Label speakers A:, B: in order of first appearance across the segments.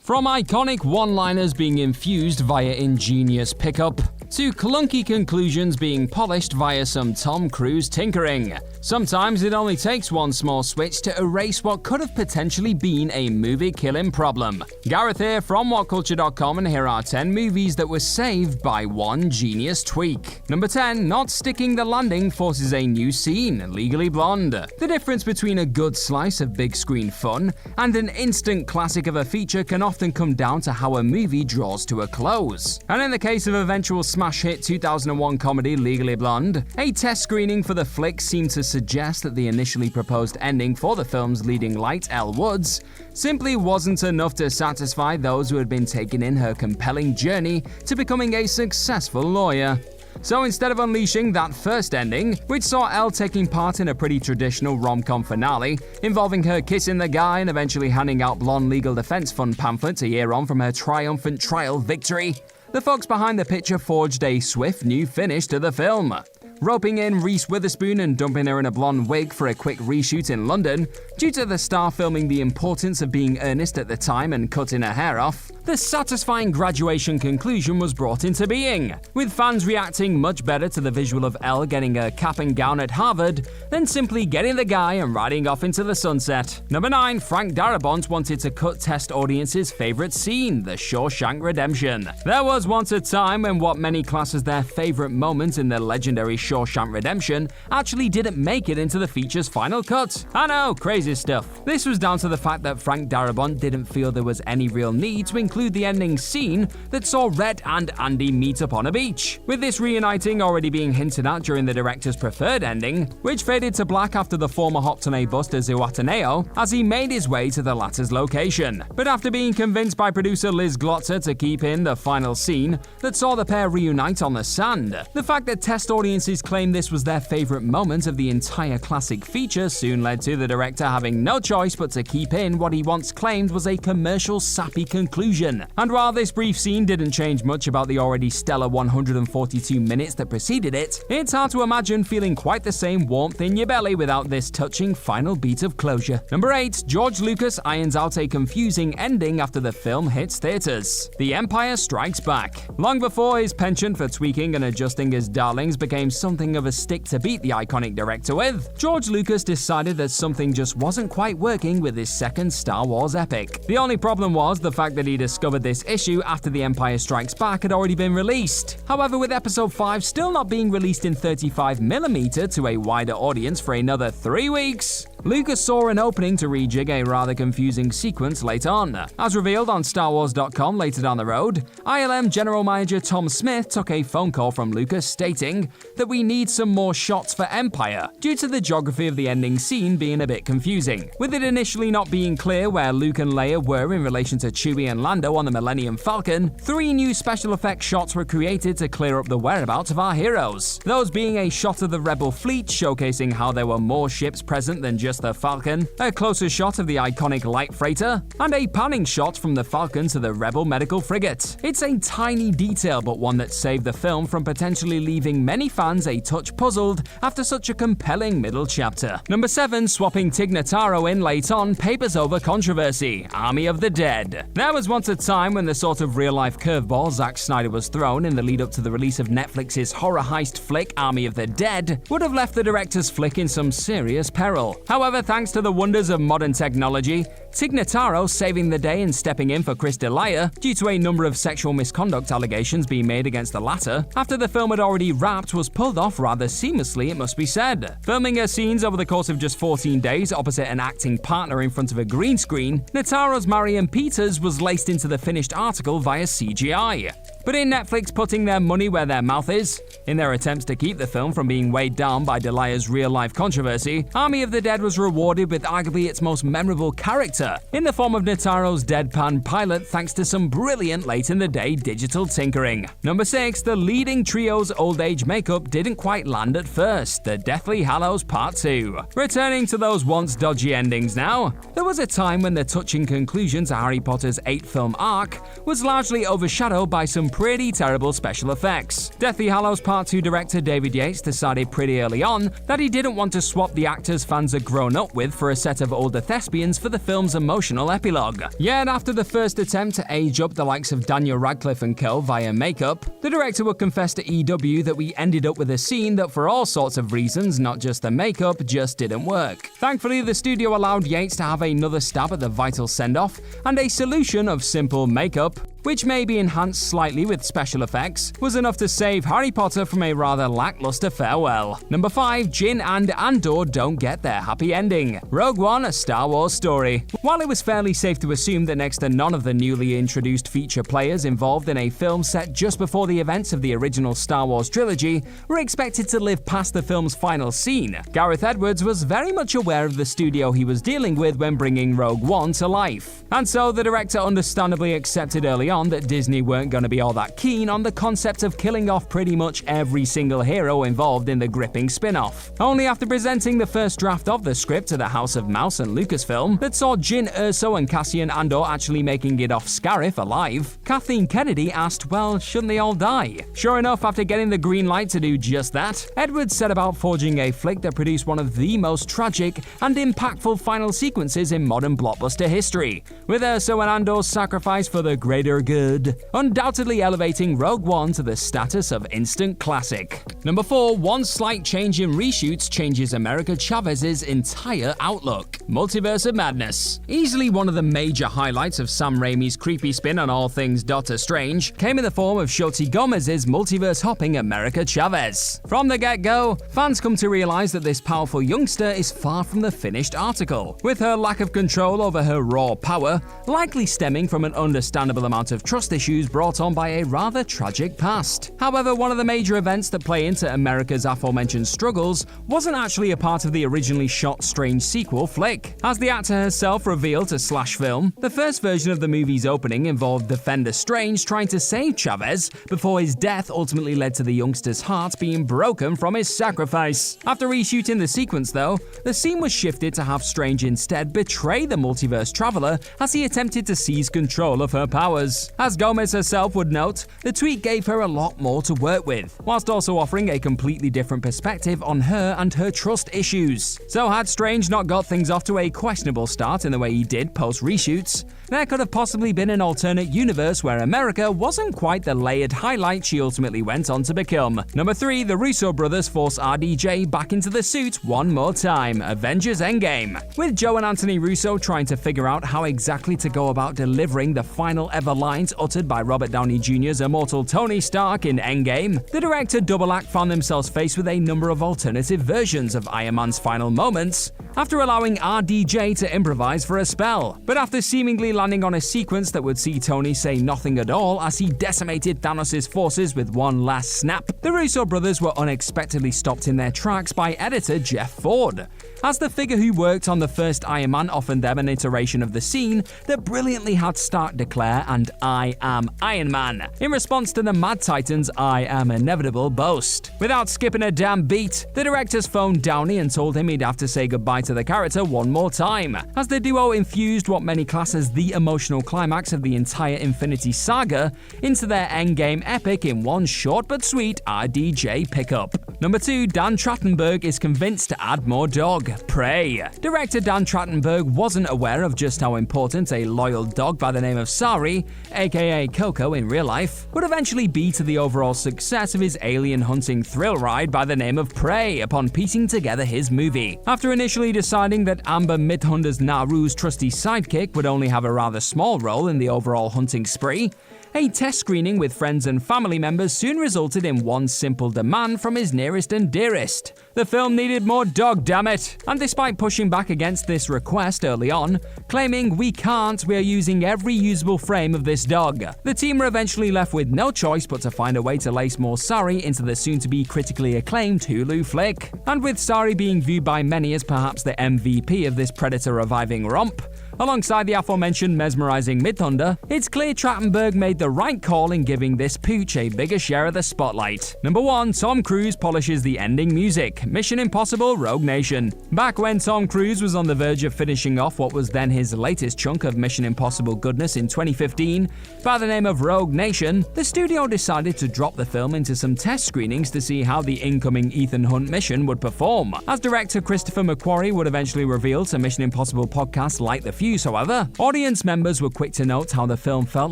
A: From iconic one-liners being infused via ingenious pickup, to clunky conclusions being polished via some Tom Cruise tinkering. Sometimes it only takes one small switch to erase what could have potentially been a movie-killing problem. Gareth here from WhatCulture.com, and here are 10 movies that were saved by one genius tweak. Number 10, not sticking the landing forces a new scene, Legally Blonde. The difference between a good slice of big screen fun and an instant classic of a feature can often come down to how a movie draws to a close. And in the case of eventual smash hit 2001 comedy Legally Blonde, a test screening for the flick seemed to suggest that the initially proposed ending for the film's leading light, Elle Woods, simply wasn't enough to satisfy those who had been taken in her compelling journey to becoming a successful lawyer. So instead of unleashing that first ending, which saw Elle taking part in a pretty traditional rom-com finale, involving her kissing the guy and eventually handing out blonde legal defense fund pamphlets a year on from her triumphant trial victory, the folks behind the picture forged a swift new finish to the film. Roping in Reese Witherspoon and dumping her in a blonde wig for a quick reshoot in London, due to the star filming the importance of being earnest at the time and cutting her hair off, the satisfying graduation conclusion was brought into being, with fans reacting much better to the visual of Elle getting a cap and gown at Harvard than simply getting the guy and riding off into the sunset. Number 9, Frank Darabont wanted to cut test audiences' favorite scene, the Shawshank Redemption. There was once a time when what many class as their favorite moment in the legendary Shawshank Redemption actually didn't make it into the feature's final cut. I know, crazy stuff. This was down to the fact that Frank Darabont didn't feel there was any real need to include the ending scene that saw Red and Andy meet up on a beach, with this reuniting already being hinted at during the director's preferred ending, which faded to black after the former hopped on a bus to Zihuatanejo as he made his way to the latter's location. But after being convinced by producer Liz Glotzer to keep in the final scene that saw the pair reunite on the sand, the fact that test audiences claimed this was their favorite moment of the entire classic feature soon led to the director having no choice but to keep in what he once claimed was a commercial sappy conclusion. And while this brief scene didn't change much about the already stellar 142 minutes that preceded it, it's hard to imagine feeling quite the same warmth in your belly without this touching final beat of closure. Number 8, George Lucas irons out a confusing ending after the film hits theaters. The Empire Strikes Back. Long before his penchant for tweaking and adjusting his darlings became something of a stick to beat the iconic director with, George Lucas decided that something just wasn't quite working with his second Star Wars epic. The only problem was the fact that he discovered this issue after The Empire Strikes Back had already been released. However, with Episode 5 still not being released in 35mm to a wider audience for another 3 weeks, Lucas saw an opening to rejig a rather confusing sequence late on. As revealed on StarWars.com later down the road, ILM General Manager Tom Smith took a phone call from Lucas stating that we need some more shots for Empire, due to the geography of the ending scene being a bit confusing, with it initially not being clear where Luke and Leia were in relation to Chewie and Lando on the Millennium Falcon. 3 new special effects shots were created to clear up the whereabouts of our heroes, those being a shot of the Rebel fleet showcasing how there were more ships present than just the Falcon, a closer shot of the iconic light freighter, and a panning shot from the Falcon to the Rebel medical frigate. It's a tiny detail, but one that saved the film from potentially leaving many fans a touch puzzled after such a compelling middle chapter. Number 7, swapping Tig Notaro in late on papers over controversy, Army of the Dead. There was once a time when the sort of real-life curveball Zack Snyder was thrown in the lead-up to the release of Netflix's horror heist flick Army of the Dead would have left the director's flick in some serious peril. However, thanks to the wonders of modern technology, Tig Notaro saving the day and stepping in for Chris D'Elia due to a number of sexual misconduct allegations being made against the latter after the film had already wrapped was pulled off rather seamlessly, it must be said. Filming her scenes over the course of just 14 days opposite an acting partner in front of a green screen, Notaro's Marion Peters was laced into the finished article via CGI. But in Netflix putting their money where their mouth is, in their attempts to keep the film from being weighed down by D'Elia's real-life controversy, Army of the Dead was rewarded with arguably its most memorable character, in the form of Notaro's deadpan pilot thanks to some brilliant late-in-the-day digital tinkering. Number 6, the leading trio's old-age makeup didn't quite land at first, the Deathly Hallows Part 2. Returning to those once dodgy endings now, there was a time when the touching conclusion to Harry Potter's 8-film arc was largely overshadowed by some pretty terrible special effects. Deathly Hallows Part 2 director David Yates decided pretty early on that he didn't want to swap the actors fans had grown up with for a set of older thespians for the film's emotional epilogue. Yet after the first attempt to age up the likes of Daniel Radcliffe and co. via makeup, the director would confess to EW that we ended up with a scene that for all sorts of reasons, not just the makeup, just didn't work. Thankfully, the studio allowed Yates to have another stab at the vital send-off, and a solution of simple makeup, which may be enhanced slightly with special effects, was enough to save Harry Potter from a rather lackluster farewell. Number 5, Jyn and Andor don't get their happy ending. Rogue One, a Star Wars story. While it was fairly safe to assume that next to none of the newly introduced feature players involved in a film set just before the events of the original Star Wars trilogy were expected to live past the film's final scene, Gareth Edwards was very much aware of the studio he was dealing with when bringing Rogue One to life. And so the director understandably accepted early on that Disney weren't going to be all that keen on the concept of killing off pretty much every single hero involved in the gripping spin-off. Only after presenting the first draft of the script to the House of Mouse and Lucasfilm that saw Jyn Erso and Cassian Andor actually making it off Scarif alive, Kathleen Kennedy asked, well, shouldn't they all die? Sure enough, after getting the green light to do just that, Edwards set about forging a flick that produced one of the most tragic and impactful final sequences in modern blockbuster history, with Erso and Andor's sacrifice for the greater good, undoubtedly elevating Rogue One to the status of instant classic. Number 4, one slight change in reshoots changes America Chavez's entire outlook. Multiverse of Madness. Easily one of the major highlights of Sam Raimi's creepy spin on all things Doctor Strange came in the form of Shotzi Gomez's multiverse-hopping America Chavez. From the get-go, fans come to realize that this powerful youngster is far from the finished article, with her lack of control over her raw power likely stemming from an understandable amount of trust issues brought on by a rather tragic past. However, one of the major events that play into America's aforementioned struggles wasn't actually a part of the originally shot Strange sequel flick. As the actor herself revealed to Slash Film, the first version of the movie's opening involved Defender Strange trying to save Chavez before his death ultimately led to the youngster's heart being broken from his sacrifice. After reshooting the sequence though, the scene was shifted to have Strange instead betray the multiverse traveler as he attempted to seize control of her powers. As Gomez herself would note, the tweet gave her a lot more to work with, whilst also offering a completely different perspective on her and her trust issues. So had Strange not got things off to a questionable start in the way he did post-reshoots, there could have possibly been an alternate universe where America wasn't quite the layered highlight she ultimately went on to become. Number 3, the Russo brothers force RDJ back into the suit one more time, Avengers Endgame. With Joe and Anthony Russo trying to figure out how exactly to go about delivering the final ever lines uttered by Robert Downey Jr.'s immortal Tony Stark in Endgame, the director double act found themselves faced with a number of alternative versions of Iron Man's final moments, after allowing RDJ to improvise for a spell. But after seemingly landing on a sequence that would see Tony say nothing at all as he decimated Thanos' forces with one last snap, the Russo brothers were unexpectedly stopped in their tracks by editor Jeff Ford, as the figure who worked on the first Iron Man offered them an iteration of the scene that brilliantly had Stark declare and "I am Iron Man" in response to the Mad Titan's "I am inevitable" boast. Without skipping a damn beat, the directors phoned Downey and told him he'd have to say goodbye to the character one more time, as the duo infused what many class as the emotional climax of the entire Infinity Saga into their Endgame epic in one short but sweet RDJ pickup. Number 2, Dan Trachtenberg is convinced to add more dog. Prey. Director Dan Trachtenberg wasn't aware of just how important a loyal dog by the name of Sari, aka Coco in real life, would eventually be to the overall success of his alien hunting thrill ride by the name of Prey upon piecing together his movie. After initially deciding that Amber Midthunder's Naru's trusty sidekick would only have a rather small role in the overall hunting spree, a test screening with friends and family members soon resulted in one simple demand from his nearest and dearest. The film needed more dog, damn it! And despite pushing back against this request early on, claiming we are using every usable frame of this dog, the team were eventually left with no choice but to find a way to lace more Sari into the soon-to-be critically acclaimed Hulu flick. And with Sari being viewed by many as perhaps the MVP of this predator-reviving romp, alongside the aforementioned mesmerizing Midthunder, it's clear Trachtenberg made the right call in giving this pooch a bigger share of the spotlight. Number 1, Tom Cruise polishes the ending music, Mission Impossible Rogue Nation. Back when Tom Cruise was on the verge of finishing off what was then his latest chunk of Mission Impossible goodness in 2015, by the name of Rogue Nation, the studio decided to drop the film into some test screenings to see how the incoming Ethan Hunt mission would perform. As director Christopher McQuarrie would eventually reveal to Mission Impossible podcast Like the Future, reviews, however, audience members were quick to note how the film felt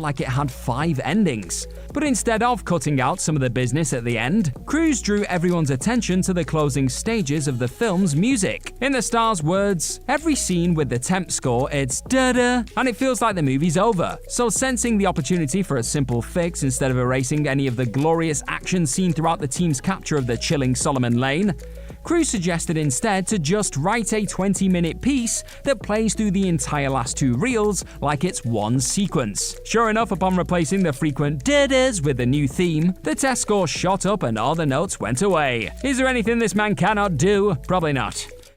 A: like it had 5 endings. But instead of cutting out some of the business at the end, Cruise drew everyone's attention to the closing stages of the film's music. In the star's words, every scene with the temp score, it's da-da, and it feels like the movie's over. So sensing the opportunity for a simple fix instead of erasing any of the glorious action seen throughout the team's capture of the chilling Solomon Lane, Cruise suggested instead to just write a 20-minute piece that plays through the entire last 2 reels like it's one sequence. Sure enough, upon replacing the frequent da-das with the new theme, the test score shot up and all the notes went away. Is there anything this man cannot do? Probably not.